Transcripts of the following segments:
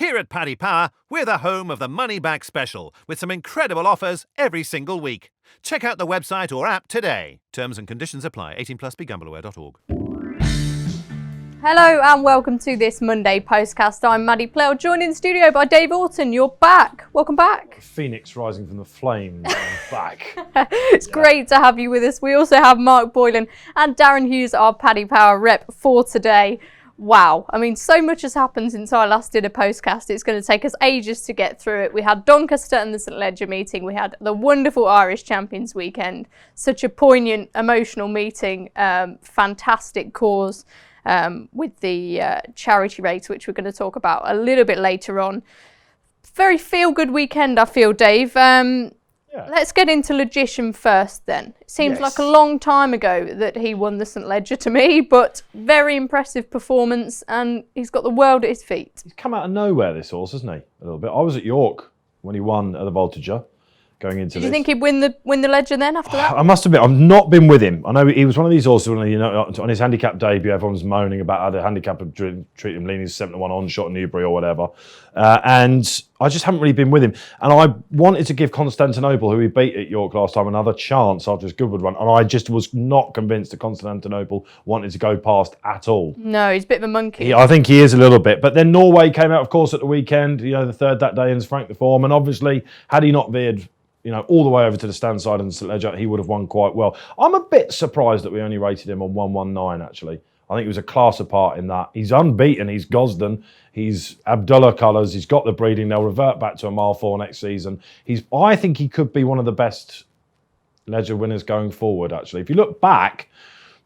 Here at Paddy Power, we're the home of the Money Back Special, with some incredible offers every single week. Check out the website or app today. Terms and conditions apply. 18 plus, begambleaware.org. Hello and welcome to this Monday Postcast. I'm Maddie Plell, joined in the studio by Dave Orton. You're back. Welcome back. Phoenix rising from the flames. I'm back. It's great to have you with us. We also have Mark Boylan and Darren Hughes, our Paddy Power rep for today. Wow, I mean, so much has happened since I last did a postcast. It's going to take us ages to get through it. We had Doncaster and the St Ledger meeting. We had the wonderful Irish Champions weekend. Such a poignant, emotional meeting. Fantastic cause with the charity race, which we're going to talk about a little bit later on. Very feel-good weekend, I feel, Dave. Let's get into Logician first then. It seems like a long time ago that he won the St Ledger to me, but very impressive performance, and he's got the world at his feet. He's come out of nowhere, this horse, hasn't he? A little bit. I was at York when he won at the Voltager going into this. Did you think he'd win the Ledger then after that? I must admit, I've not been with him. I know he was one of these horses when, on his handicap debut, everyone was moaning about how the handicap had treated him leaning 7-1 on shot in Newbury or whatever. And I just haven't really been with him. And I wanted to give Constantinople, who he beat at York last time, another chance after his Goodwood run. And I just was not convinced that Constantinople wanted to go past at all. No, he's a bit of a monkey. I think he is a little bit. But then Norway came out, of course, at the weekend, the third that day, and Frank the Form. And obviously, had he not veered all the way over to the stand side and St Ledger, he would have won quite well. I'm a bit surprised that we only rated him on 119, actually. I think he was a class apart in that. He's unbeaten. He's Gosden. He's Abdullah colours. He's got the breeding. They'll revert back to a mile 4 next season. I think he could be one of the best Ledger winners going forward, actually. If you look back,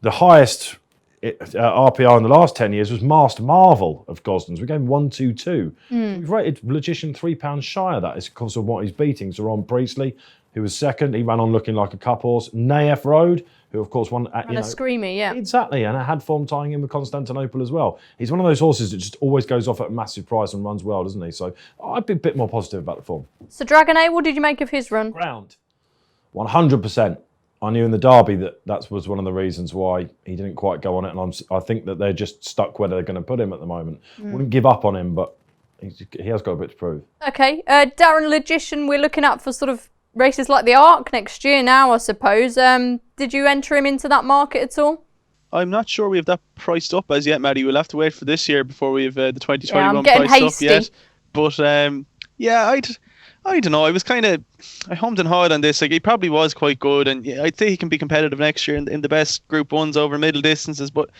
the highest RPR in the last 10 years was Master Marvel of Gosden's. We gave him 122. We've rated Logician £3 shy of that. It's because of what he's beating. So Ron Priestley, who was second, he ran on looking like a cup horse. Nayef Road, who of course won. And a screamer, yeah. Exactly, and it had form tying in with Constantinople as well. He's one of those horses that just always goes off at a massive price and runs well, doesn't he? So I'd be a bit more positive about the form. So Dragon A, what did you make of his run? Ground. 100%. I knew in the Derby that was one of the reasons why he didn't quite go on it, and I think that they're just stuck where they're going to put him at the moment. Wouldn't give up on him, but he has got a bit to prove. Okay, Darren Logician, we're looking up for sort of races like the Arc next year now, I suppose. Did you enter him into that market at all? I'm not sure we have that priced up as yet, Maddie. We'll have to wait for this year before we have the 2021 priced hasty up yet. But I don't know. I hummed and hawed on this. Like, he probably was quite good, and I'd say he can be competitive next year in the best Group 1s over middle distances. But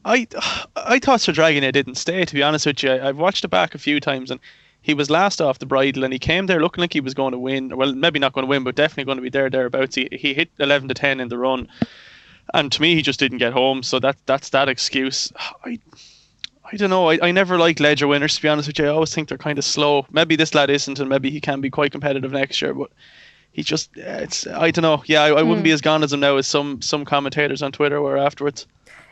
I thought Sir Dragonet didn't stay, to be honest with you. I've watched it back a few times, and he was last off the bridle, and he came there looking like he was going to win. Well, maybe not going to win, but definitely going to be thereabouts. He hit 11 to 10 in the run, and to me, he just didn't get home. So that's that excuse. I don't know. I never like Ledger winners, to be honest with you. I always think they're kind of slow. Maybe this lad isn't, and maybe he can be quite competitive next year. But he just, I don't know. Yeah, I wouldn't be as gone as him now as some commentators on Twitter were afterwards.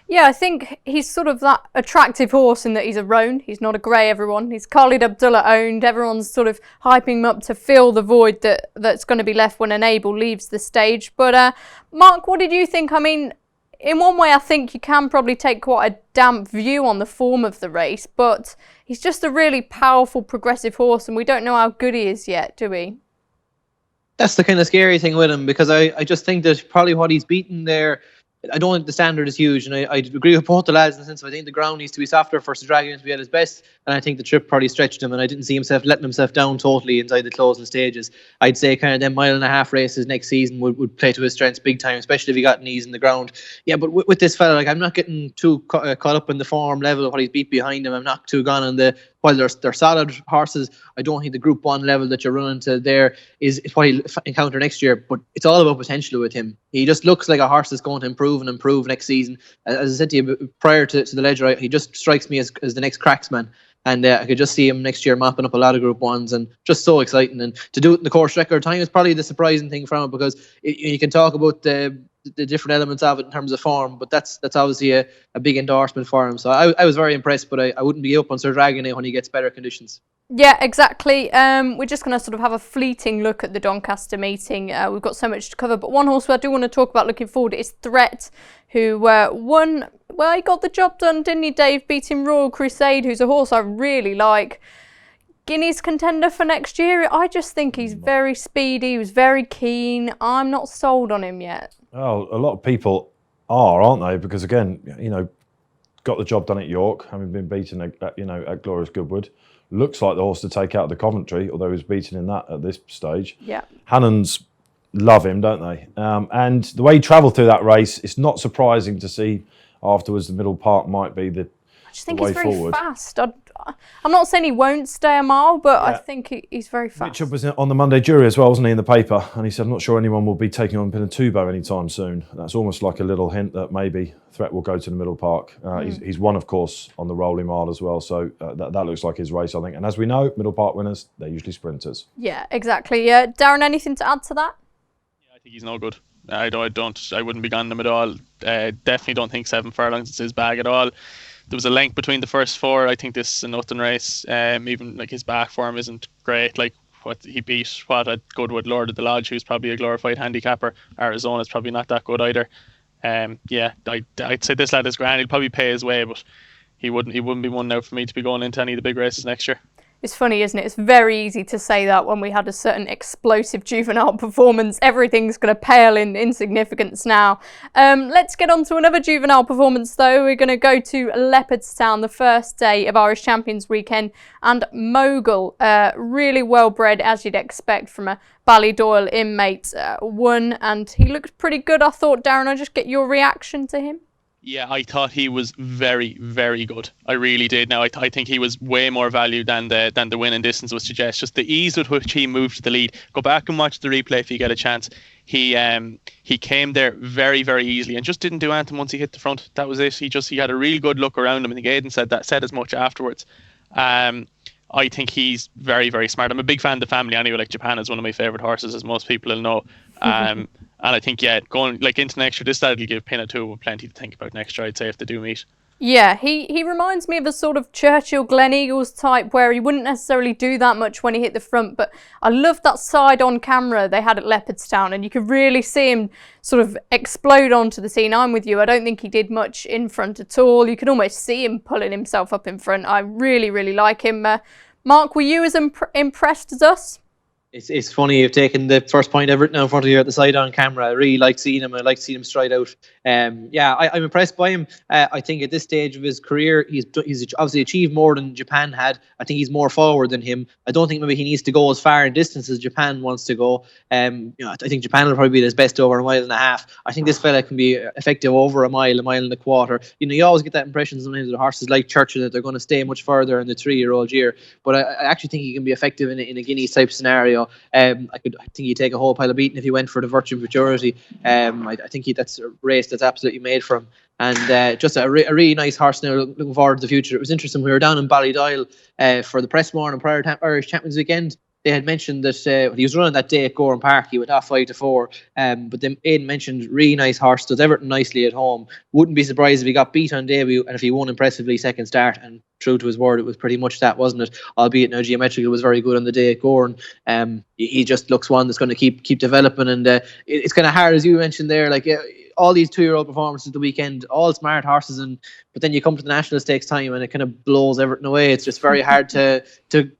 Yeah, I think he's sort of that attractive horse in that he's a roan. He's not a grey, everyone. He's Khalid Abdullah owned. Everyone's sort of hyping him up to fill the void that's going to be left when Enable leaves the stage. But Mark, what did you think? I mean, in one way, I think you can probably take quite a damp view on the form of the race, but he's just a really powerful, progressive horse, and we don't know how good he is yet, do we? That's the kind of scary thing with him, because I just think that probably what he's beaten there, I don't think the standard is huge, and I agree with both the lads in the sense of I think the ground needs to be softer for Sir Dragonet to be at his best, and I think the trip probably stretched him, and I didn't see himself letting himself down totally inside the closing stages. I'd say kind of them 1.5 mile races next season would play to his strengths big time, especially if he got knees in the ground. Yeah, but with this fella, like, I'm not getting too caught up in the form level of what he's beat behind him. I'm not too gone on while they're solid horses, I don't think the Group 1 level that you're running to there is what he'll encounter next year, but it's all about potential with him. He just looks like a horse that's going to improve and improve next season. As I said to you prior to the Ledger, he just strikes me as the next Cracksman. And I could just see him next year mopping up a lot of Group 1s, and just so exciting. And to do it in the course record time is probably the surprising thing from it, because you can talk about the different elements of it in terms of form, but that's obviously a big endorsement for him. So I was very impressed, but I wouldn't be up on Sir Dragonet when he gets better conditions. Yeah, exactly. We're just going to sort of have a fleeting look at the Doncaster meeting. We've got so much to cover, but one horse I do want to talk about looking forward is Threat, who won. Well, he got the job done, didn't he, Dave? Beating Royal Crusade, who's a horse I really like. Guinea's contender for next year? I just think he's very speedy, he was very keen. I'm not sold on him yet. Oh, a lot of people aren't they? Because again, got the job done at York, having been beaten at Glorious Goodwood. Looks like the horse to take out of the Coventry, although he was beaten in that at this stage. Yeah. Hannons love him, don't they? And the way he travelled through that race, it's not surprising to see afterwards the Middle Park might be the I just think way he's very forward. fast. I'm not saying he won't stay a mile, but I think he's very fast. Richard was on the Monday jury as well, wasn't he, in the paper? And he said, I'm not sure anyone will be taking on Pinatubo anytime soon. That's almost like a little hint that maybe Threat will go to the Middle Park. He's won, of course, on the Rolling Mile as well. So that looks like his race, I think. And as we know, Middle Park winners, they're usually sprinters. Yeah, exactly. Darren, anything to add to that? I think he's no good. I wouldn't be on him at all. Definitely don't think 7 furlongs is his bag at all. There was a length between the first 4. I think this is a nothing race. Even like his back form isn't great. Like what he beat at Goodwood, Lord of the Lodge, who's probably a glorified handicapper. Arizona's probably not that good either. I'd say this lad is grand. He'll probably pay his way, but he wouldn't be one now for me to be going into any of the big races next year. It's funny, isn't it? It's very easy to say that when we had a certain explosive juvenile performance. Everything's going to pale in insignificance now. Let's get on to another juvenile performance, though. We're going to go to Leopardstown, the first day of Irish Champions Weekend. And Mogul, really well bred, as you'd expect from a Ballydoyle inmate, won. And he looked pretty good, I thought. Darren, I'll just get your reaction to him. Yeah, I thought he was very, very good. I really did. Now, I think he was way more value than the winning distance would suggest. Just the ease with which he moved to the lead. Go back and watch the replay if you get a chance. He came there very, very easily and just didn't do anything once he hit the front. That was it. He had a real good look around him. I think Aidan said as much afterwards. I think he's very, very smart. I'm a big fan of the family anyway. Like Japan is one of my favourite horses, as most people will know. And I think, going into next year, this that'll give Pinatubo plenty to think about next year, I'd say, if they do meet. Yeah, he reminds me of a sort of Churchill Glen Eagles type where he wouldn't necessarily do that much when he hit the front, but I loved that side on camera they had at Leopardstown, and you could really see him sort of explode onto the scene. I'm with you. I don't think he did much in front at all. You could almost see him pulling himself up in front. I really, really like him. Mark, were you as impressed as us? It's funny you've taken the first point ever now in front of you at the side on camera. I really like seeing him. I like seeing him stride out. I'm impressed by him. I think at this stage of his career, he's obviously achieved more than Japan had. I think he's more forward than him. I don't think maybe he needs to go as far in distance as Japan wants to go. I think Japan will probably be his best over 1.5 miles. I think this fella can be effective over 1 mile, 1.25 miles. You always get that impression sometimes with horses like Churchill that they're going to stay much further in the 3-year-old year. But I actually think he can be effective in a Guineas type scenario. I think he'd take a whole pile of beating if he went for the Virtue Futurity. I think that's a race that's absolutely made for him. And just a really nice horse now, looking forward to the future. It was interesting, we were down in Ballydoyle for the press morning prior to Irish Champions Weekend. They had mentioned that he was running that day at Gorham Park. He went off 5-4. But then Aidan mentioned really nice horse, does everything nicely at home. Wouldn't be surprised if he got beat on debut and if he won impressively second start. And true to his word, it was pretty much that, wasn't it? Albeit now geometrically was very good on the day at Gorham. He just looks one that's going to keep developing. And it's kind of hard, as you mentioned there, all these 2-year-old performances the weekend, all smart horses, but then you come to the National Stakes time and it kind of blows everything away. It's just very hard to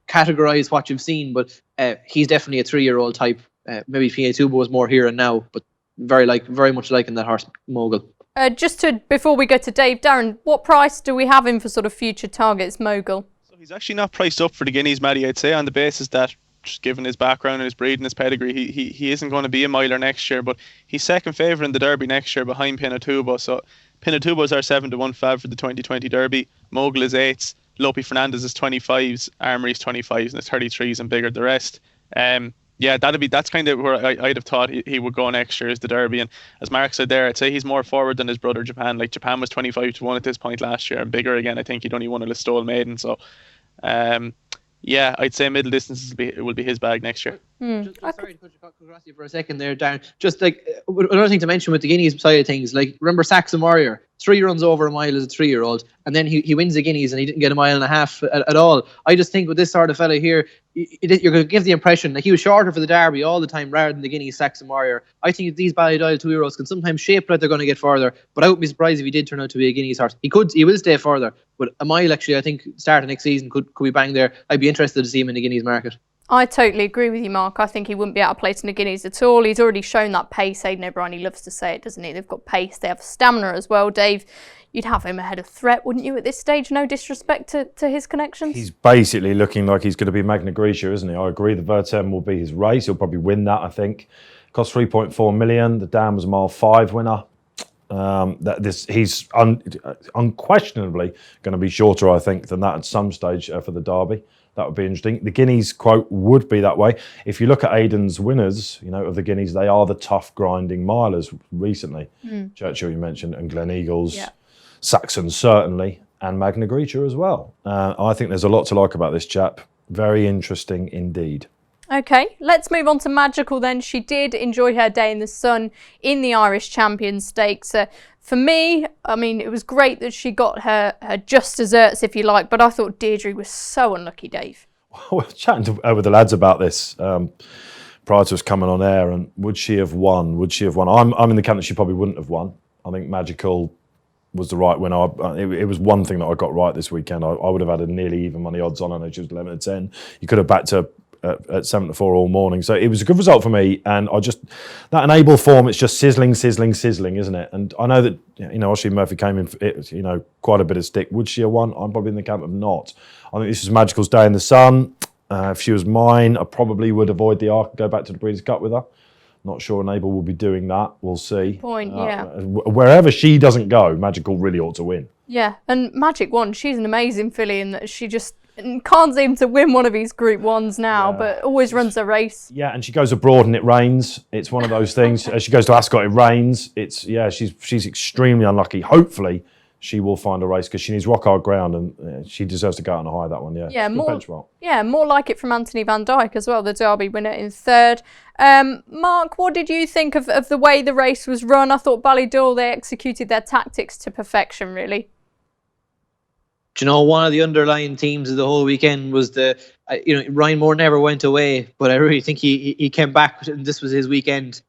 categorise what you've seen, but he's definitely a 3-year-old type. Maybe Pinatubo was more here and now, but very much liking that horse, Mogul. Before we go to Dave, Darren, what price do we have him for sort of future targets, Mogul? So he's actually not priced up for the Guineas, Maddie, I'd say, on the basis that just given his background and his breed and his pedigree, he isn't going to be a miler next year, but he's second favourite in the Derby next year behind Pinatubo. So Pinatubo's our 7-1 fav for the 2020 Derby. Mogul is 8s, Lopi Fernandez is 25s, Armory's 25s, and the 33s and bigger the rest. That's kind of where I'd have thought he would go next year is the Derby. And as Mark said there, I'd say he's more forward than his brother Japan. Like Japan was 25-1 at this point last year and bigger again. I think he'd only won a Listowel Maiden. So I'd say middle distance will be his bag next year. Just sorry to cut across you for a second there, Darren. Just like another thing to mention with the Guineas side of things, like remember Saxon Warrior, 3 runs over a mile as a 3-year-old, and then he wins the Guineas and he didn't get a mile and a half at all. I just think with this sort of fella here, you're going to give the impression that he was shorter for the Derby all the time rather than the Guineas Saxon Warrior. I think these Ballydoyle 2-year-olds can sometimes shape that they're going to get further, but I wouldn't be surprised if he did turn out to be a Guineas horse. He will stay further, but a mile actually, I think, starting next season could be bang there. I'd be interested to see him in the Guineas market. I totally agree with you, Mark. I think he wouldn't be out of place in the Guineas at all. He's already shown that pace. Aidan O'Brien, he loves to say it, doesn't he? They've got pace, they have stamina as well. Dave, you'd have him ahead of Threat, wouldn't you, at this stage? No disrespect to his connections. He's basically looking like he's going to be Magna Grecia, isn't he? I agree the Vertem will be his race. He'll probably win that, I think. Cost 3.4 million. The Dam was a mile 5 winner. He's unquestionably going to be shorter, I think, than that at some stage for the Derby. That would be interesting. The Guineas quote would be that way. If you look at Aidan's winners, of the Guineas, they are the tough grinding milers recently. Churchill you mentioned, and Glen Eagles, Saxon certainly, and Magna Grecia as well. I think there's a lot to like about this chap. Very interesting indeed. Okay, let's move on to Magical then. She did enjoy her day in the sun in the Irish Champion Stakes. For me, I mean, it was great that she got her just desserts, if you like, but I thought Deirdre was so unlucky, Dave. Well, I was chatting with the lads about this prior to us coming on air, and would she have won? I'm in the camp that she probably wouldn't have won. I think Magical was the right winner. It was one thing that I got right this weekend. I would have had a nearly even money odds on her. She was 11-10. You could have backed her at 7-4 all morning. So it was a good result for me. And that Enable form, it's just sizzling, isn't it? And I know that, Oisin Murphy came in, quite a bit of stick. Would she have won? I'm probably in the camp of not. I think this was Magical's day in the sun. If she was mine, I probably would avoid the Arc and go back to the Breeders' Cup with her. Not sure Enable will be doing that. We'll see. Wherever she doesn't go, Magical really ought to win. Yeah, and Magic won. She's an amazing filly in that she just can't seem to win one of these Group 1s now, but always runs a race. Yeah, and she goes abroad and it rains. It's one of those things. She goes to Ascot, it rains. She's extremely unlucky. Hopefully, she will find a race because she needs rock hard ground and she deserves to go out on a high, that one. More like it from Anthony Van Dyke as well, the Derby winner in third. Mark, what did you think of the way the race was run? I thought Ballydoyle, they executed their tactics to perfection, really. Do you know, one of the underlying themes of the whole weekend was Ryan Moore never went away, but I really think he came back and this was his weekend.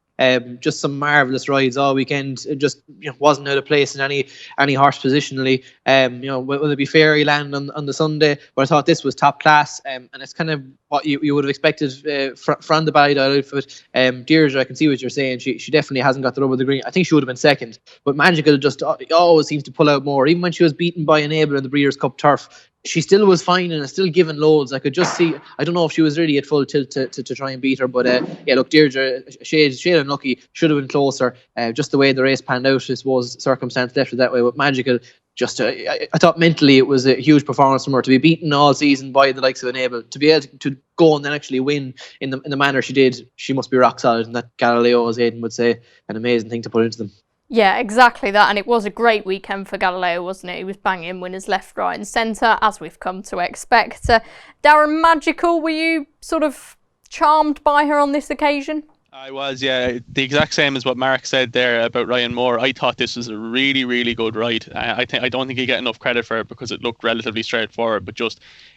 Just some marvellous rides all weekend. It just wasn't out of place in any horse positionally. Will it be Fairyland on the Sunday? But I thought this was top class, and it's kind of what you would have expected from the Ballydoyle outfit. Deirdre, I can see what you're saying. She definitely hasn't got the rub of the green. I think she would have been second, but Magical just always seems to pull out more. Even when she was beaten by Enable in the Breeders' Cup turf, she still was fine and still giving loads. I could just see, I don't know if she was really at full tilt to try and beat her, but look, Deirdre, shade unlucky, should have been closer. Just the way the race panned out, I suppose, circumstance left it that way. But Magical, just I thought mentally it was a huge performance from her to be beaten all season by the likes of Enable, to be able to go and then actually win in the manner she did. She must be rock solid, and that Galileo, as Aidan would say, an amazing thing to put into them. Yeah, exactly that, and it was a great weekend for Galileo, wasn't it? He was banging winners left, right and centre, as we've come to expect. Darren, Magical, were you sort of charmed by her on this occasion? I was, yeah. The exact same as what Mark said there about Ryan Moore. I thought this was a really, really good ride. I don't think he get enough credit for it because it looked relatively straightforward, but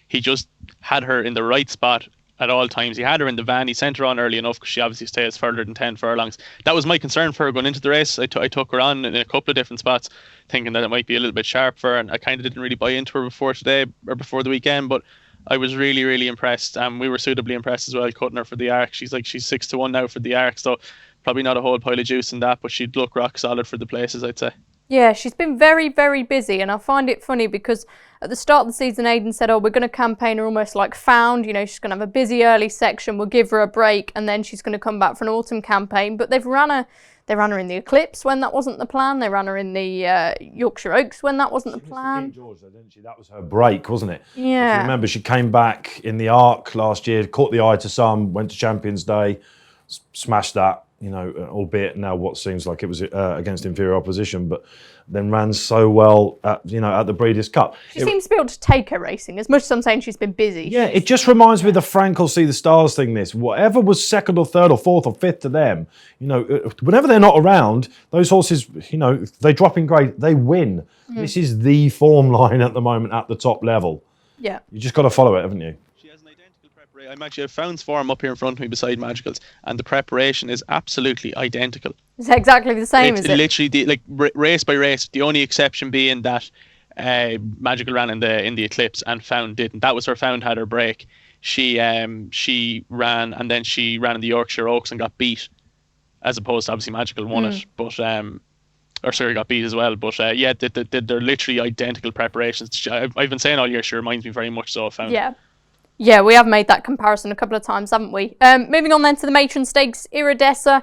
he just had her in the right spot at all times. He had her in the van. He sent her on early enough because she obviously stays further than 10 furlongs. That was my concern for her going into the race. I took her on in a couple of different spots, thinking that it might be a little bit sharp for her, and I kind of didn't really buy into her before the weekend, but I was really, really impressed. We were suitably impressed as well, cutting her for the Arc. She's 6-1 now for the Arc, so probably not a whole pile of juice in that, but she'd look rock solid for the places, I'd say. Yeah, she's been very, very busy, and I find it funny because at the start of the season, Aidan said, we're going to campaign her almost like Found. She's going to have a busy early section, we'll give her a break, and then she's going to come back for an autumn campaign. But they ran her in the Eclipse when that wasn't the plan. They ran her in the Yorkshire Oaks when that wasn't the plan. King George, though, didn't she? That was her break, wasn't it? Yeah. If you remember, she came back in the Arc last year, caught the eye to some, went to Champions Day, smashed that. albeit now what seems like it was against inferior opposition, but then ran so well at the Breeders' Cup. She seems to be able to take her racing, as much as I'm saying she's been busy. Yeah, it just reminds me of the Frank will see the stars thing. This, whatever was second or third or fourth or fifth to them, whenever they're not around, those horses, they drop in grade, they win. This is the form line at the moment at the top level. Yeah. You just got to follow it, haven't you? I'm actually, I've found form up here in front of me beside Magicals, and the preparation is absolutely identical. It's exactly the same, it's is it? Literally, race by race, the only exception being that Magical ran in the Eclipse and Found didn't. That was where Found had her break. She ran, and then she ran in the Yorkshire Oaks and got beat, as opposed to obviously Magical won it, but or sorry, got beat as well. But they're literally identical preparations. I've been saying all year, she reminds me very much so of Found. Yeah, we have made that comparison a couple of times, haven't we? Moving on then to the Matron Stakes, Iridessa,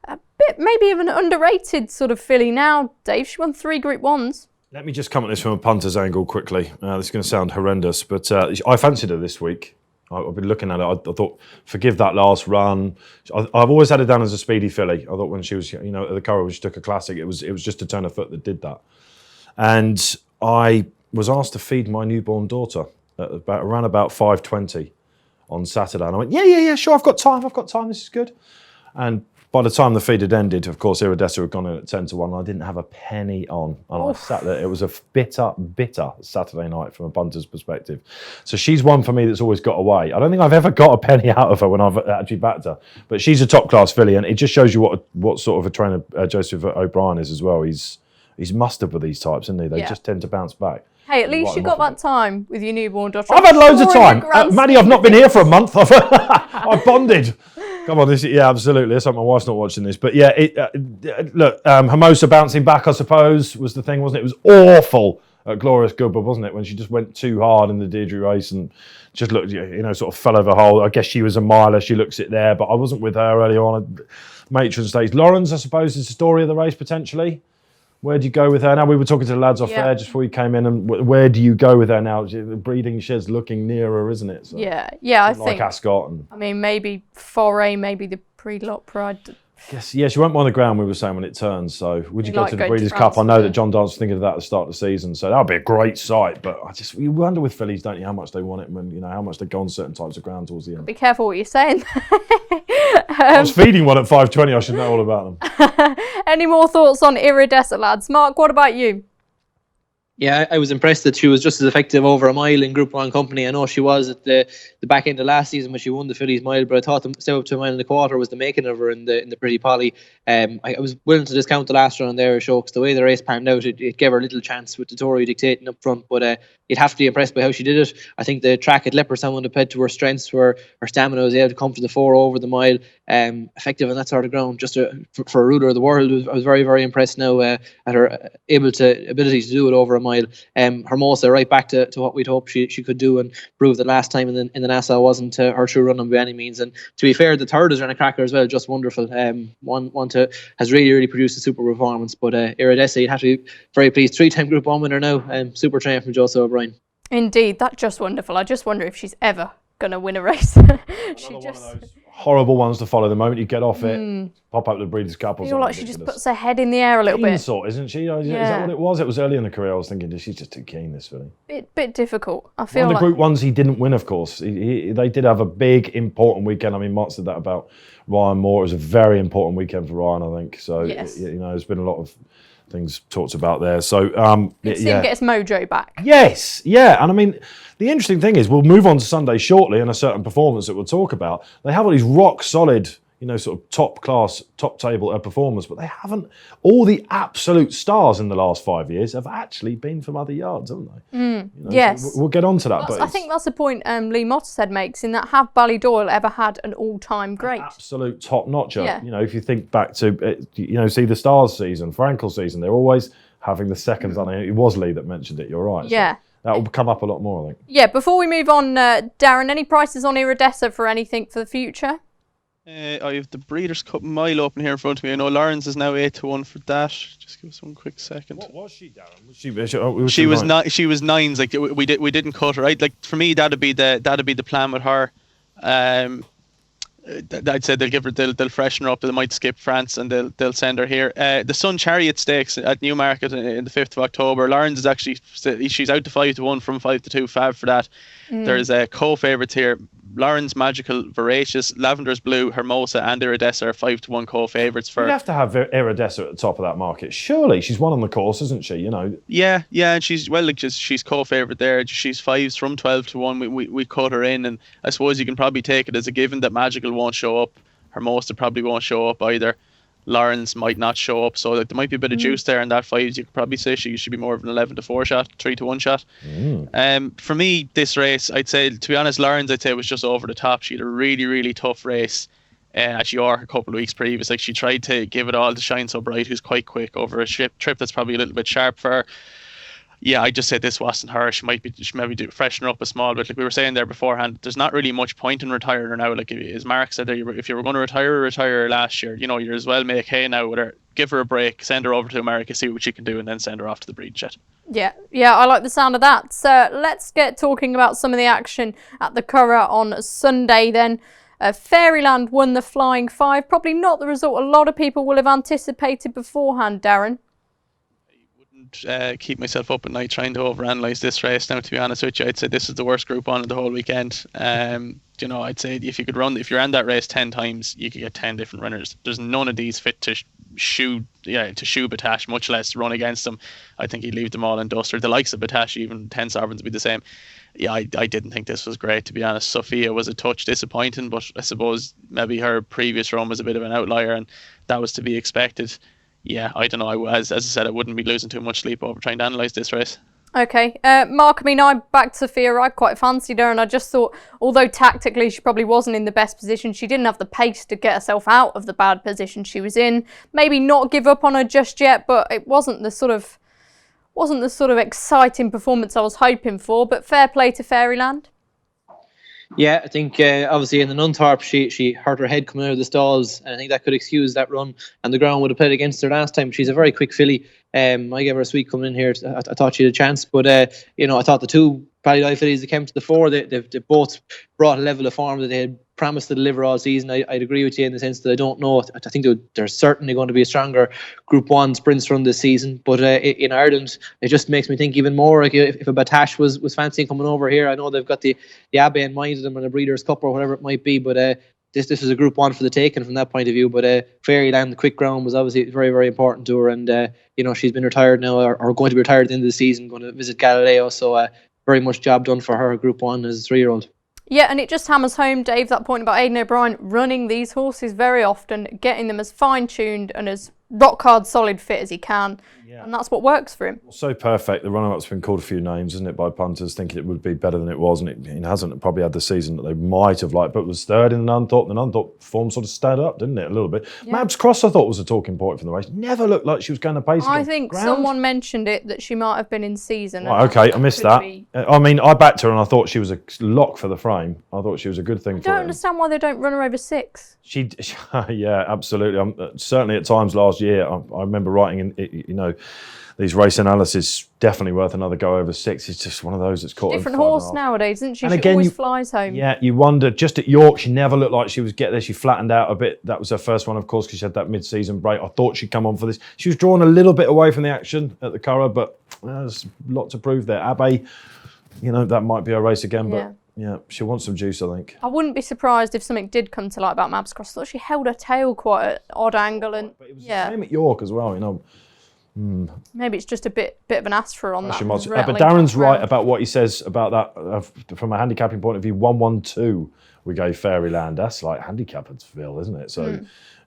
a bit maybe of an underrated sort of filly now, Dave. She won 3 Group 1s. Let me just come at this from a punter's angle quickly. This is going to sound horrendous, but I fancied her this week. I've been looking at it. I thought, forgive that last run. I've always had her down as a speedy filly. I thought when she was, at the Curragh, when she took a classic, it was just a turn of foot that did that. And I was asked to feed my newborn daughter around about 5:20 on Saturday, and I went, yeah, sure, I've got time, this is good. And by the time the feed had ended, of course, Iridessa had gone in at 10-1, and I didn't have a penny on. And I sat there. It was a bitter Saturday night from a punter's perspective. So she's one for me that's always got away. I don't think I've ever got a penny out of her when I've actually backed her. But she's a top-class filly, and it just shows you what sort of a trainer Joseph O'Brien is as well. He's mustard with these types, isn't he? They just tend to bounce back. Hey, at least you got that time with your newborn daughter. I've had loads of time. Maddie, I've not been here for a month. I bonded. Come on, absolutely. Let's hope my wife's not watching this. But yeah, look, Hermosa bouncing back, I suppose, was the thing, wasn't it? It was awful at Glorious Goodwood, wasn't it? When she just went too hard in the Deirdre race and just looked, sort of fell over hole. I guess she was a miler. She looks it there, but I wasn't with her early on. Matron Stakes. Lawrence, I suppose, is the story of the race potentially. Where do you go with her now? We were talking to the lads off air just before you came in, and where do you go with her now? The breeding shed's looking nearer, isn't it? So, I think. Like Ascot. I mean, maybe Foray, maybe the Pre-Lot Pride. Yes, she went on the ground, we were saying, when it turns. So would you go to the Breeders' Cup? I know that John Dance was thinking of that at the start of the season, so that would be a great sight. But you wonder with fillies, don't you, how much they want it when, how much they go on certain types of ground towards the end. Be careful what you're saying. I was feeding one at 5:20, I should know all about them. Any more thoughts on Iridessa, lads? Mark, what about you? Yeah, I was impressed that she was just as effective over a mile in Group 1 company. I know she was at the back end of last season when she won the fillies mile, but I thought the step up to a mile and a quarter was the making of her in the Pretty Polly. I was willing to discount the last run there, show, because the way the race panned out, it gave her a little chance with the Tory dictating up front, but you'd have to be impressed by how she did it. I think the track at Leopardstown would have played to her strengths, where her stamina was able to come to the fore over the mile, effective on that sort of ground. Just for a ruler of the world, I was very, very impressed now at her ability to do it over a mile. Hermosa right back to what we'd hoped she could do, and prove that last time in the Nassau wasn't her true run by any means. And to be fair, the third has run a cracker as well, just wonderful. Has really produced a super performance. But Iridessa, you'd have to be very pleased. 3-time Group 1 winner now, super trainer from Joseph O'Brien. Indeed, that's just wonderful. I just wonder if she's ever going to win a race. One of those horrible ones to follow. The moment you get off it, pop up to the Breeders' Cup or something. I feel like she just puts her head in the air a little bit. Sort, isn't she? Is that what it was? It was early in the career. I was thinking, she's just too keen, this filly. Bit difficult. I feel one like of the Group 1s he didn't win, of course. They did have a big, important weekend. I mean, Mark said that about Ryan Moore. It was a very important weekend for Ryan, I think. So, there's been a lot of things talked about there. So, see him get his mojo back. Yes, yeah. And I mean, the interesting thing is, we'll move on to Sunday shortly and a certain performance that we'll talk about. They have all these rock solid, sort of top class, top table performers, but they haven't. All the absolute stars in the last 5 years have actually been from other yards, haven't they? Yes. So we'll get on to that. I think that's the point Lee Mottershead makes, in that have Ballydoyle ever had an all-time great? Absolute top-notcher. Yeah. If you think back to, see the Stars season, Frankel season, they're always having the seconds. It was Lee that mentioned it, you're right. Yeah. So that will come up a lot more, I think. Yeah, before we move on, Darren, any prices on Iridessa for anything for the future? I have the Breeders' Cup mile open here in front of me. I know Lawrence is now 8-1 for that. Just give us one quick second. What was she, Darren? She was nines. Like we didn't cut her. Right? Like for me, that'd be the plan with her. I'd say they'll freshen her up. They might skip France and they'll send her here. The Sun Chariot Stakes at Newmarket in the 5th of October. Lawrence is actually, she's out to 5-1 from 5-2 fab for that. There's co-favourites here. Lawrence, Magical, Voracious, Lavender's Blue, Hermosa and Iridessa are 5-1 co-favourites for. You'd have to have Iridessa at the top of that market. Surely she's won on the course, isn't she? You know. Yeah, and she's she's co-favourite there. She's 5s from 12-1. We cut her in, and I suppose you can probably take it as a given that Magical won't show up. Hermosa probably won't show up either. Lawrence might not show up, so there might be a bit of juice there in that 5s. You could probably say she should be more of an 11-4 shot, 3-1 shot. For me, this race, I'd say, to be honest, Lawrence, I'd say was just over the top. She had a really, really tough race at York a couple of weeks previous. Like, she tried to give it all to Shine So Bright, who's quite quick, over a trip that's probably a little bit sharp for her. Yeah, I just said this wasn't her. She maybe freshen her up a small bit. Like we were saying there beforehand, there's not really much point in retiring her now. Like as Mark said there, if you were going to retire her last year, you're as well make hay now with her. Give her a break, send her over to America, see what she can do, and then send her off to the breed jet. Yeah, I like the sound of that. So let's get talking about some of the action at the Curragh on Sunday then. Fairyland won the Flying 5. Probably not the result a lot of people will have anticipated beforehand, Darren. Keep myself up at night trying to overanalyze this race now, to be honest with you. I'd say this is the worst Group 1 of the whole weekend. I'd say if you ran that race 10 times, you could get 10 different runners. There's none of these fit to shoe Batash, much less run against them. I think he'd leave them all in dust, or the likes of Batash, even 10 Sovereigns would be the same. Yeah, I didn't think this was great, to be honest. Sophia was a touch disappointing, but I suppose maybe her previous run was a bit of an outlier, and that was to be expected. Yeah, I don't know. As I said, I wouldn't be losing too much sleep over trying to analyse this race. Okay. Mark, I backed Sophia. I quite fancied her, and I just thought, although tactically she probably wasn't in the best position, she didn't have the pace to get herself out of the bad position she was in. Maybe not give up on her just yet, but it wasn't the sort of exciting performance I was hoping for. But fair play to Fairyland. Yeah, I think obviously in the Nunthorpe she hurt her head coming out of the stalls, and I think that could excuse that run, and the ground would have played against her last time. She's a very quick filly. I gave her a sweet coming in here. I thought she had a chance, but I thought the two Ballydie fillies that came to the fore, they both brought a level of form that they had promised to deliver all season. I'd agree with you in the sense that I don't know. I think there's certainly going to be a stronger Group 1 sprints run this season, but in Ireland, it just makes me think even more. Like if a Batash was fancying coming over here, I know they've got the Abbey in mind of them and a Breeders' Cup or whatever it might be, but this is a Group 1 for the taking from that point of view. But Fairyland, the quick ground, was obviously very, very important to her, and she's been retired now, or going to be retired at the end of the season, going to visit Galileo, so very much job done for her, Group 1 as a 3-year-old. Yeah, and it just hammers home, Dave, that point about Aidan O'Brien running these horses very often, getting them as fine-tuned and as rock-hard solid fit as he can. Yeah. And that's what works for him. So perfect. The runner-up's been called a few names, isn't it, by punters, thinking it would be better than it was, and it hasn't probably had the season that they might have liked, but was third in the Nunthorpe. The Nunthorpe form sort of stayed up, didn't it, a little bit? Yeah. Mabs Cross, I thought, was a talking point from the race. Never looked like she was going to pace again. I think someone mentioned it, that she might have been in season. Right, okay, I missed that. I backed her and I thought she was a lock for the frame. I thought she was a good thing for her. I don't understand why they don't run her over 6. Yeah, absolutely. Certainly at times last year, I remember writing in, these race analysis, definitely worth another go over 6. It's just one of those that's caught. Different horse nowadays, isn't she? And she always flies home. Yeah, you wonder. Just at York, she never looked like she was getting there. She flattened out a bit. That was her first one, of course, because she had that mid-season break. I thought she'd come on for this. She was drawn a little bit away from the action at the Curragh, but there's a lot to prove there. Abbey, that might be a race again, but yeah, she wants some juice, I think. I wouldn't be surprised if something did come to light about Mabs Cross. I thought she held her tail quite at an odd angle, and but it was the same at York as well, Maybe it's just a bit of an ask for her on that. But Darren's right about what he says about that. From a handicapping point of view, 1-1-2 we gave Fairyland. That's like handicappersville, isn't it? So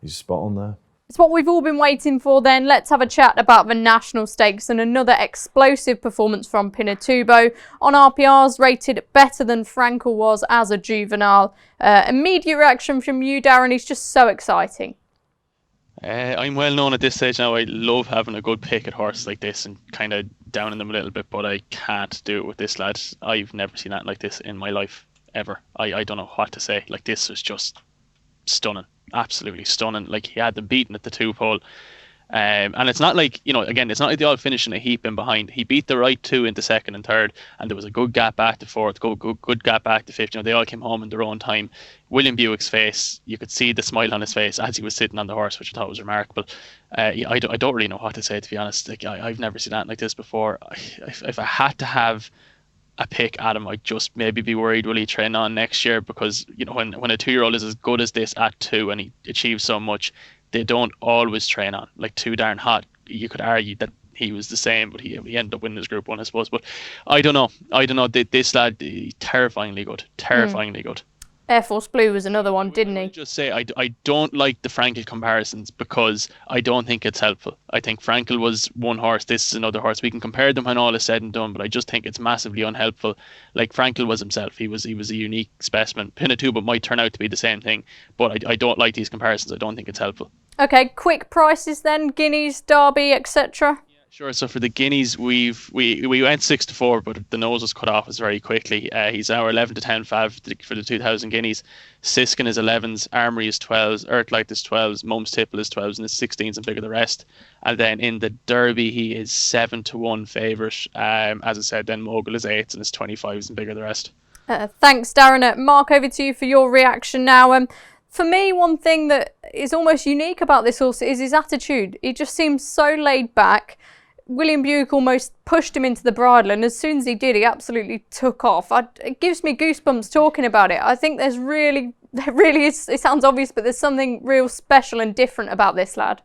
he's spot on there. It's what we've all been waiting for then. Let's have a chat about the National Stakes and another explosive performance from Pinatubo. On RPRs, rated better than Frankel was as a juvenile. Immediate reaction from you, Darren. He's just so exciting. I'm well known at this stage now. I love having a good pick at horses like this and kind of downing them a little bit, but I can't do it with this lad. I've never seen that like this in my life, ever. I don't know what to say. Like, this was just stunning. Absolutely stunning. Like, he had them beaten at the 2-pole. And it's not like, again, it's not like they all finished in a heap in behind. He beat the right two into second and third, and there was a good gap back to fourth, good gap back to fifth. They all came home in their own time. William Buick's face, you could see the smile on his face as he was sitting on the horse, which I thought was remarkable. I don't really know what to say, to be honest. Like, I've never seen anything like this before. If I had to have a pick, Adam, I'd just maybe be worried, will he train on next year? Because, when a 2-year-old is as good as this at 2 and he achieves so much, they don't always train on. Like, Too Darn Hot, you could argue that he was the same, but he ended up winning his Group 1, I suppose. But I don't know. This lad, terrifyingly good. Good. Air Force Blue was another one, didn't he? Just say I don't like the Frankel comparisons because I don't think it's helpful. I think Frankel was one horse, this is another horse. We can compare them when all is said and done, but I just think it's massively unhelpful. Like, Frankel was himself. He was a unique specimen. Pinatubo might turn out to be the same thing, but I don't like these comparisons. I don't think it's helpful. Okay, quick prices then, Guineas, Derby, etc. Sure. So for the Guineas, we went 6-4, but the nose was cut off us very quickly. He's our 11 to 10 fav for the 2,000 Guineas. Siskin is 11s, Armory is 12s, Earthlight is 12s, Mums Tipple is 12s, and it's 16s and bigger the rest. And then in the Derby, he is 7-1 favourite. As I said, then Mogul is 8s and it's 25s and bigger the rest. Thanks, Darren. Mark, over to you for your reaction now. For me, one thing that is almost unique about this horse is his attitude. He just seems so laid back. William Buick almost pushed him into the bridle, and as soon as he did, he absolutely took off. It gives me goosebumps talking about it. I think there really is, it sounds obvious, but there's something real special and different about this lad.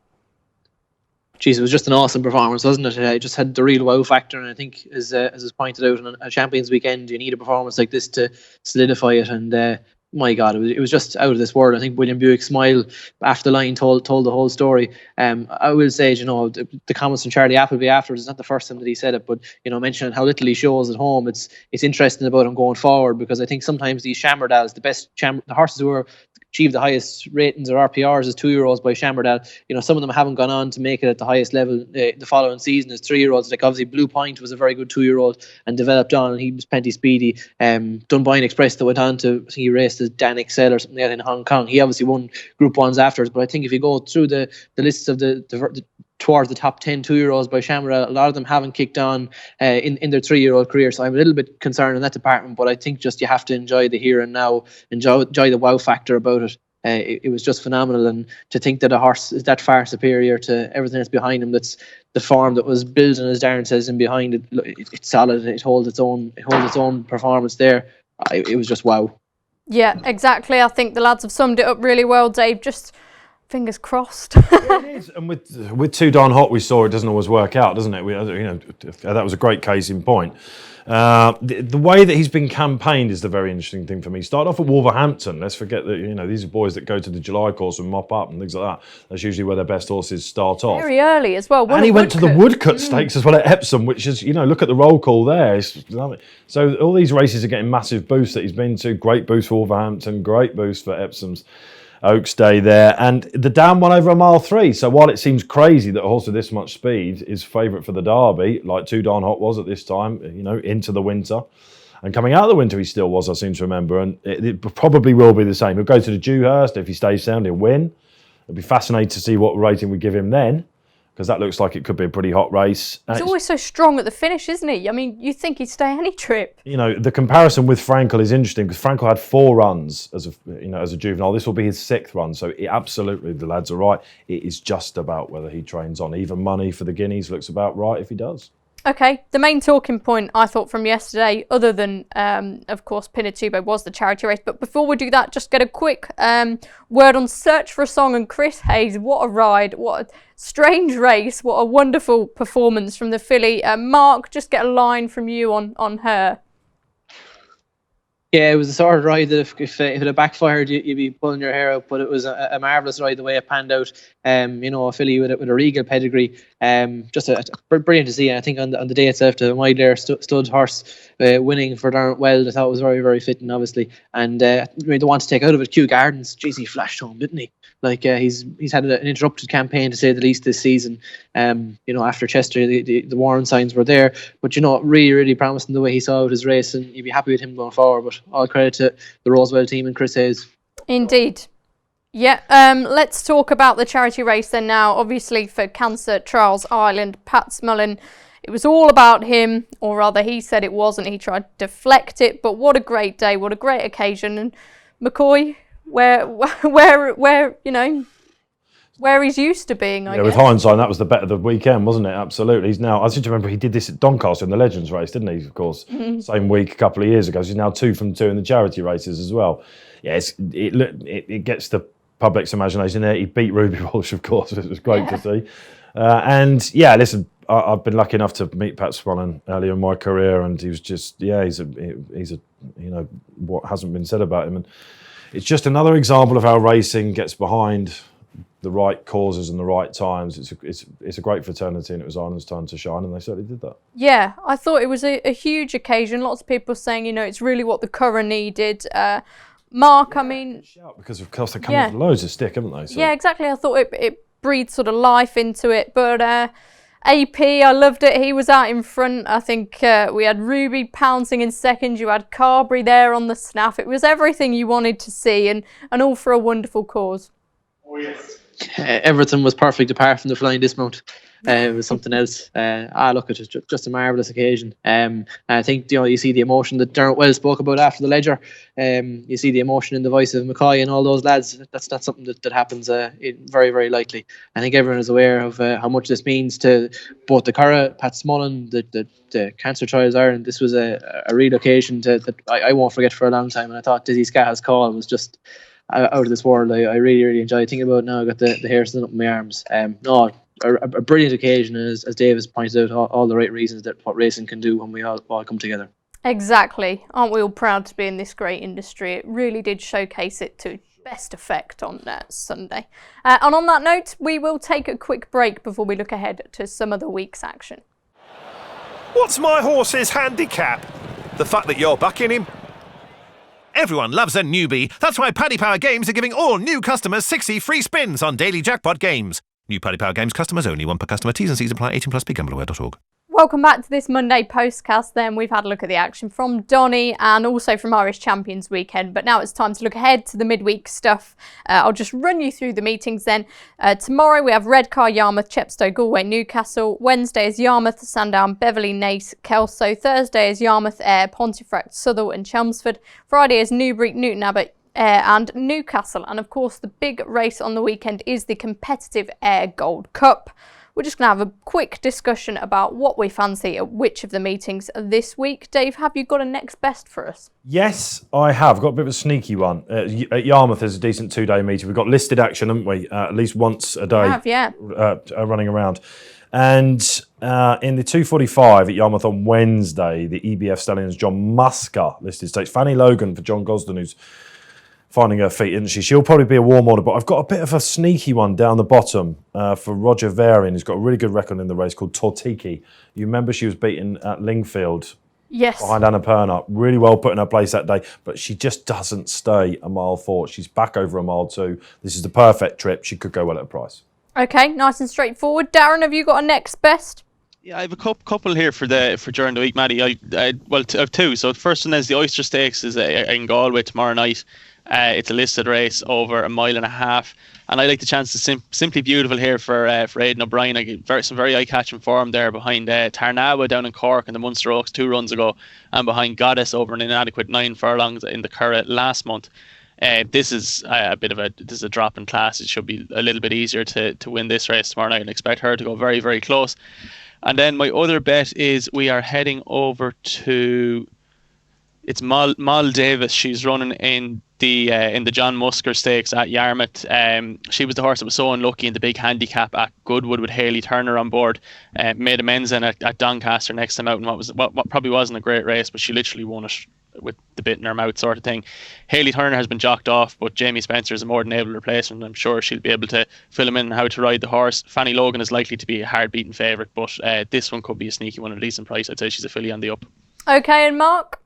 Jeez, it was just an awesome performance, wasn't it? It just had the real wow factor, and I think, as is pointed out, on a Champions Weekend, you need a performance like this to solidify it, and my God, it was just out of this world. I think William Buick's smile after the line told the whole story. I will say, the comments from Charlie Appleby afterwards, it's not the first time that he said it, but, mentioning how little he shows at home, it's interesting about him going forward, because I think sometimes these Chamberdals, the horses who are achieve the highest ratings or RPRs as 2-year-olds by Chamberdale, some of them haven't gone on to make it at the highest level the following season as 3-year-olds. Like, obviously Blue Point was a very good 2-year-old and developed on, and he was plenty speedy. Dunboyne Express that went on to, I think he raced as Dan Excel or something like that in Hong Kong. He obviously won Group 1s afterwards, but I think if you go through the lists of the towards the top 10 2-year-olds by Shamrock, a lot of them haven't kicked on in their 3-year-old career, so I'm a little bit concerned in that department, but I think just you have to enjoy the here and now, enjoy the wow factor about it. It was just phenomenal, and to think that a horse is that far superior to everything that's behind him, that's the form that was built, and as Darren says, in behind it, it's solid, it holds its own performance there. It was just wow. Yeah, exactly. I think the lads have summed it up really well, Dave. Just fingers crossed. Yeah, it is. And with Too Darn Hot, we saw it doesn't always work out, doesn't it? That was a great case in point. The way that he's been campaigned is the very interesting thing for me. Started off at Wolverhampton. Let's forget that these are boys that go to the July course and mop up and things like that. That's usually where their best horses start off. Very early as well. And he went to the Woodcut Stakes as well at Epsom, which is, look at the roll call there. So all these races are getting massive boosts that he's been to. Great boost for Wolverhampton, great boost for Epsom's Oaks Day there, and the down one over a mile 3. So while it seems crazy that a horse with this much speed is favourite for the Derby, like Too Darn Hot was at this time, into the winter, and coming out of the winter he still was, I seem to remember, and it probably will be the same. He'll go to the Dewhurst. If he stays sound, he'll win. It'll be fascinating to see what rating we give him then, because that looks like it could be a pretty hot race. He's always so strong at the finish, isn't he? I mean, you'd think he'd stay any trip. The comparison with Frankel is interesting, because Frankel had 4 runs as a juvenile. This will be his 6th run, so absolutely the lads are right. It is just about whether he trains on. Even money for the Guineas looks about right if he does. Okay, the main talking point I thought from yesterday, other than, of course, Pinatubo, was the charity race. But before we do that, just get a quick word on Search for a Song and Chris Hayes. What a ride, what a strange race, what a wonderful performance from the filly. Mark, just get a line from you on her. Yeah, it was the sort of ride that if it had backfired, you'd be pulling your hair out. But it was a marvellous ride the way it panned out. A filly with a regal pedigree. Just brilliant to see. And I think on the day itself, the Wide Air stud horse winning for Darren Weld, I thought was very, very fitting, obviously. And the one to take out of it, Kew Gardens, geez, he flashed home, didn't he? Like he's had an interrupted campaign, to say the least, this season. After Chester, the warning signs were there, but really, really promising the way he saw out his race, and you'd be happy with him going forward. But all credit to the Rosewell team and Chris Hayes. Indeed. Yeah, let's talk about the charity race then now. Obviously for Cancer Trials Ireland, Pat Smullen, it was all about him, or rather he said it wasn't. He tried to deflect it, but what a great day, what a great occasion. And McCoy, where you know, where he's used to being, I guess. With hindsight, that was the bet of the weekend, wasn't it? Absolutely. He's now, I seem to remember he did this at Doncaster in the Legends race, didn't he? Of course, same week a couple of years ago. So he's now 2 from 2 in the charity races as well. Yeah, it gets the public's imagination there. He beat Ruby Walsh, of course. It was great to see. And yeah, listen, I've been lucky enough to meet Pat Smullen earlier in my career, and he was just, he's a you know, what hasn't been said about him, and it's just another example of how racing gets behind the right causes and the right times. It's a great fraternity, and it was Ireland's time to shine, and they certainly did that. Yeah, I thought it was a huge occasion. Lots of people saying, you know, it's really what the Curragh needed. Mark, I mean, because of course they come with loads of stick, haven't they? So. Yeah, exactly. I thought it breathed sort of life into it, but AP, I loved it. He was out in front. I think we had Ruby pouncing in second. You had Carberry there on the snaff. It was everything you wanted to see, and all for a wonderful cause. Oh yes. Everything was perfect apart from the flying dismount. It was something else. Look, it was just a marvellous occasion. I think, you know, you see the emotion that Dermot Wells spoke about after the Ledger. You see the emotion in the voice of McCoy and all those lads. That's not something that happens very, very likely. I think everyone is aware of how much this means to both the Curragh, Pat Smullen, the Cancer Trials Ireland. This was a real occasion that I won't forget for a long time. And I thought Dizzy Scaha's call was just out of this world. I really, really enjoyed thinking about it now. I got the hair standing up in my arms. A brilliant occasion, and as Dave has pointed out, all the right reasons that what racing can do when we all come together. Exactly. Aren't we all proud to be in this great industry? It really did showcase it to best effect on Sunday. And on that note, we will take a quick break before we look ahead to some of the week's action. What's my horse's handicap? The fact that you're backing him? Everyone loves a newbie. That's why Paddy Power Games are giving all new customers 60 free spins on daily jackpot games. New Paddy Power Games customers only, 1 per customer. T's and C's apply. 18 plus. BeGambleAware.org. Welcome back to this Monday Postcast then. We've had a look at the action from Donny and also from Irish Champions Weekend, but now it's time to look ahead to the midweek stuff. I'll just run you through the meetings then. Tomorrow we have Redcar, Yarmouth, Chepstow, Galway, Newcastle. Wednesday is Yarmouth, Sandown, Beverley, Naas, Kelso. Thursday is Yarmouth, Ayr, Pontefract, Southall and Chelmsford. Friday is Newbury, Newton Abbot and Newcastle. And of course the big race on the weekend is the competitive Ayr Gold Cup. We're just going to have a quick discussion about what we fancy at which of the meetings this week. Dave, have you got a next best for us? Yes, I have. Got a bit of a sneaky one. At Yarmouth, there's a decent 2-day meeting. We've got listed action, haven't we? At least once a day. Running around. And in the 2:45 at Yarmouth on Wednesday, the EBF Stallions John Musker listed stakes. Fanny Logan for John Gosden, who's finding her feet, isn't she? She'll probably be a warm order, but I've got a bit of a sneaky one down the bottom for Roger Varian, who's got a really good record in the race called Tortiki. You remember she was beaten at Lingfield behind Anna Perna. Really well put in her place that day, but she just doesn't stay a mile 4. She's back over a mile 2. This is the perfect trip. She could go well at a price. Okay, nice and straightforward. Darren, have you got a next best? Yeah, I have a couple here for during the week, Maddie. I have 2. So the first one is the Oyster Stakes is in Galway tomorrow night. It's a listed race over 1.5 miles, and I like the chance to Simply Beautiful here for Aidan O'Brien. I get some very eye-catching form there behind Tarnawa down in Cork in the Munster Oaks 2 runs ago, and behind Goddess over an inadequate 9 furlongs in the Curragh last month. This is a drop in class. It should be a little bit easier to win this race tomorrow night, and expect her to go very, very close. And then my other bet is we are heading over to Moll Davis. She's running in the John Musker Stakes at Yarmouth. She was the horse that was so unlucky in the big handicap at Goodwood with Hayley Turner on board. Made amends in at Doncaster next time out, and what probably wasn't a great race, but she literally won it with the bit in her mouth sort of thing. Hayley Turner has been jocked off, but Jamie Spencer is a more than able replacement. I'm sure she'll be able to fill him in how to ride the horse. Fanny Logan is likely to be a hard beaten favourite, but this one could be a sneaky one at a decent price. I'd say she's a filly on the up. Okay, and Mark?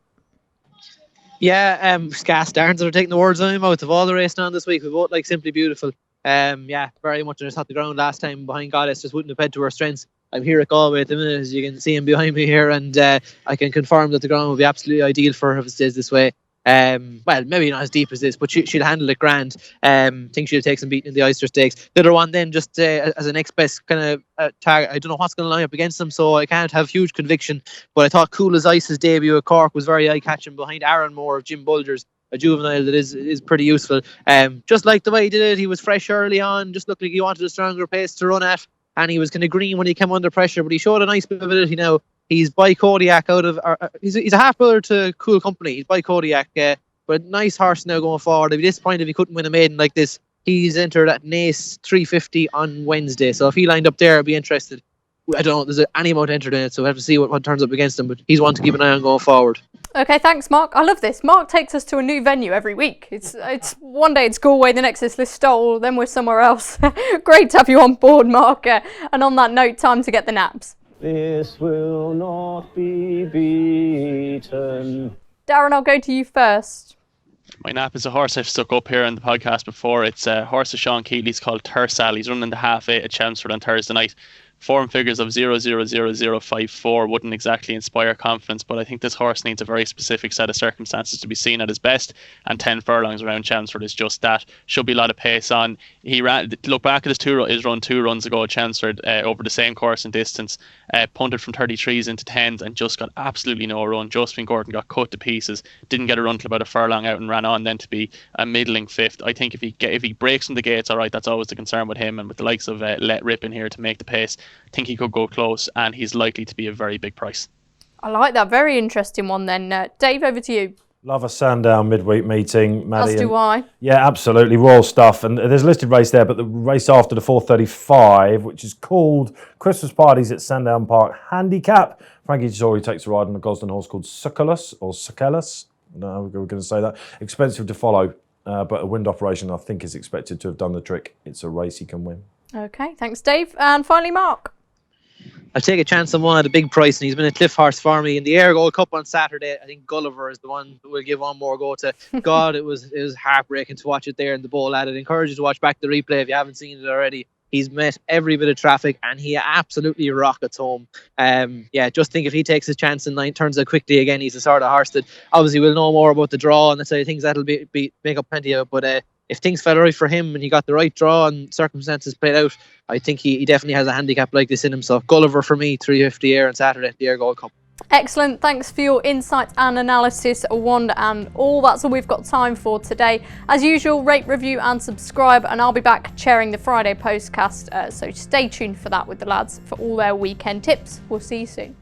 Yeah, Scass Darns are taking the words out of my mouth. Of all the racing on this week, we both like Simply Beautiful. Very much just hit the ground last time behind Goddess, just wouldn't have head to her strengths. I'm here at Galway at the minute, as you can see him behind me here, and I can confirm that the ground will be absolutely ideal for her if it stays this way. Well, maybe not as deep as this, but she'd handle it grand. Think she'd take some beating in the Oyster Stakes. The other one then, just as a next best kind of target, I don't know what's going to line up against them, so I can't have huge conviction. But I thought Cool as Ice's debut at Cork was very eye-catching behind Aaron Moore of Jim Bulger's, a juvenile that is pretty useful. Just like the way he did it, he was fresh early on, just looked like he wanted a stronger pace to run at, and he was kind of green when he came under pressure, but he showed a nice bit of ability now. He's by Kodiak out of... he's a half-brother to Cool Company. He's by Kodiak, but nice horse now going forward. I'd be disappointed if he couldn't win a maiden like this. He's entered at Nace 350 on Wednesday, so if he lined up there, I'd be interested. I don't know, there's any amount entered in it, so we'll have to see what turns up against him, but he's one to keep an eye on going forward. Okay, thanks, Mark. I love this. Mark takes us to a new venue every week. It's one day it's Galway, the next is Listowel, then we're somewhere else. Great to have you on board, Mark. And on that note, time to get the naps. This will not be beaten. Darren, I'll go to you first. My nap is a horse I've stuck up here on the podcast before. It's a horse of Sean Keeley's called Tursal. He's running the half-8 at Chelmsford on Thursday night. Form figures of 0.00054 wouldn't exactly inspire confidence, but I think this horse needs a very specific set of circumstances to be seen at his best, and 10 furlongs around Chelmsford is just that. Should be a lot of pace on. He ran. Look back at his run 2 runs ago at Chelmsford over the same course and distance, punted from 33s into 10s and just got absolutely no run. Josephine Gordon got cut to pieces, didn't get a run till about a furlong out and ran on then to be a middling 5th. I think if he breaks from the gates, all right, that's always the concern with him, and with the likes of Let Rip in here to make the pace, I think he could go close, and he's likely to be a very big price. I like that. Very interesting one then. Dave, over to you. Love a Sandown midweek meeting, Maddie. As do I. Yeah, absolutely. Royal stuff. And there's a listed race there, but the race after the 4:35, which is called Christmas Parties at Sandown Park Handicap. Frankie Tesori takes a ride on a Gosden horse called Succulus. No, we're going to say that. Expensive to follow, but a wind operation I think is expected to have done the trick. It's a race he can win. Okay, thanks, Dave. And finally, Mark. I'll take a chance on one at a big price, and he's been a cliff horse for me in the Air Gold Cup on Saturday. I think Gulliver is the one that we'll give one more go to. God, it was heartbreaking to watch it there in the bowl. I'd encourage you to watch back the replay if you haven't seen it already. He's met every bit of traffic, and he absolutely rockets home. Just think if he takes his chance and turns out quickly again, he's the sort of horse that obviously we'll know more about the draw and the side of things that'll make up plenty of it. But if things fell right for him and he got the right draw and circumstances played out, I think he definitely has a handicap like this in him. So Gulliver for me, 350 Air on Saturday at the Air Gold Cup. Excellent. Thanks for your insights and analysis, one and all. That's all we've got time for today. As usual, rate, review and subscribe, and I'll be back chairing the Friday Postcast, so stay tuned for that with the lads for all their weekend tips. We'll see you soon.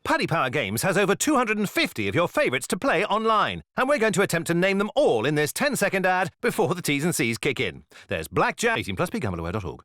Paddy Power Games has over 250 of your favourites to play online, and we're going to attempt to name them all in this 10-second ad before the T's and C's kick in. There's Blackjack, 18+, begambleaware.org.